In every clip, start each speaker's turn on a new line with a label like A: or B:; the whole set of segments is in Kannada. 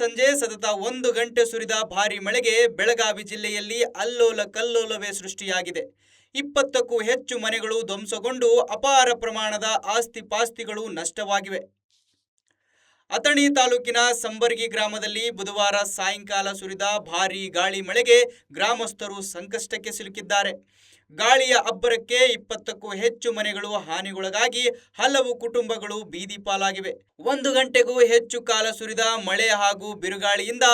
A: ಸಂಜೆ ಸತತ 1 ಗಂಟೆ ಸುರಿದ ಭಾರೀ ಮಳೆಗೆ ಬೆಳಗಾವಿ ಜಿಲ್ಲೆಯಲ್ಲಿ ಅಲ್ಲೋಲ ಕಲ್ಲೋಲವೇ ಸೃಷ್ಟಿಯಾಗಿದೆ. 20ಕ್ಕೂ ಹೆಚ್ಚು ಮನೆಗಳು ಧ್ವಂಸಗೊಂಡು ಅಪಾರ ಪ್ರಮಾಣದ ಆಸ್ತಿ-ಪಾಸ್ತಿಗಳು ನಷ್ಟವಾಗಿವೆ. ಅಥಣಿ ತಾಲೂಕಿನ ಸಂಬರ್ಗಿ ಗ್ರಾಮದಲ್ಲಿ ಬುಧವಾರ ಸಾಯಂಕಾಲ ಸುರಿದ ಭಾರೀ ಗಾಳಿ ಮಳೆಗೆ ಗ್ರಾಮಸ್ಥರು ಸಂಕಷ್ಟಕ್ಕೆ ಸಿಲುಕಿದ್ದಾರೆ. ಗಾಳಿಯ ಅಬ್ಬರಕ್ಕೆ 20ಕ್ಕೂ ಹೆಚ್ಚು ಮನೆಗಳು ಹಾನಿಗೊಳಗಾಗಿ ಹಲವು ಕುಟುಂಬಗಳು ಬೀದಿ ಪಾಲಾಗಿವೆ. 1 ಗಂಟೆಗೂ ಹೆಚ್ಚು ಕಾಲ ಸುರಿದ ಮಳೆ ಹಾಗೂ ಬಿರುಗಾಳಿಯಿಂದ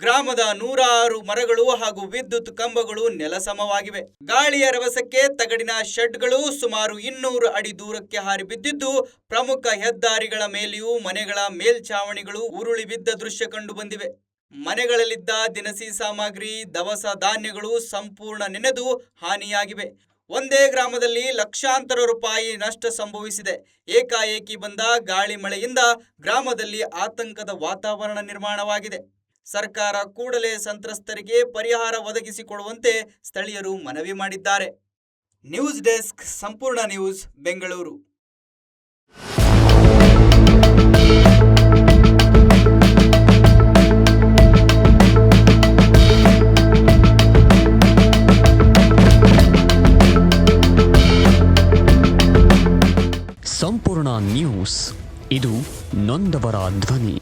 A: ಗ್ರಾಮದ 106 ಮರಗಳು ಹಾಗೂ ವಿದ್ಯುತ್ ಕಂಬಗಳು ನೆಲಸಮವಾಗಿವೆ. ಗಾಳಿಯ ರಭಸಕ್ಕೆ ತಗಡಿನ ಶೆಡ್ಗಳು ಸುಮಾರು 200 ಅಡಿ ದೂರಕ್ಕೆ ಹಾರಿ ಬಿದ್ದಿದ್ದು, ಪ್ರಮುಖ ಹೆದ್ದಾರಿಗಳ ಮೇಲೆಯೂ ಮನೆಗಳ ಮೇಲ್ಛಾವಣಿಗಳು ಉರುಳಿ ಬಿದ್ದ ದೃಶ್ಯ ಕಂಡುಬಂದಿವೆ. ಮನೆಗಳಲ್ಲಿದ್ದ ದಿನಸಿ ಸಾಮಗ್ರಿ, ದವಸ ಧಾನ್ಯಗಳು ಸಂಪೂರ್ಣ ನೆನೆದು ಹಾನಿಯಾಗಿವೆ. ಒಂದೇ ಗ್ರಾಮದಲ್ಲಿ ಲಕ್ಷಾಂತರ ರೂಪಾಯಿ ನಷ್ಟ ಸಂಭವಿಸಿದೆ. ಏಕಾಏಕಿ ಬಂದ ಗಾಳಿ ಮಳೆಯಿಂದ ಗ್ರಾಮದಲ್ಲಿ ಆತಂಕದ ವಾತಾವರಣ ನಿರ್ಮಾಣವಾಗಿದೆ. ಸರ್ಕಾರ ಕೂಡಲೇ ಸಂತ್ರಸ್ತರಿಗೆ ಪರಿಹಾರ ಒದಗಿಸಿಕೊಡುವಂತೆ ಸ್ಥಳೀಯರು ಮನವಿ ಮಾಡಿದ್ದಾರೆ. ನ್ಯೂಸ್ ಡೆಸ್ಕ್, ಸಂಪೂರ್ಣ ನ್ಯೂಸ್, ಬೆಂಗಳೂರು.
B: ಸಂಪೂರ್ಣ ನ್ಯೂಸ್, ಇದು ನೊಂದವರ ಧ್ವನಿ.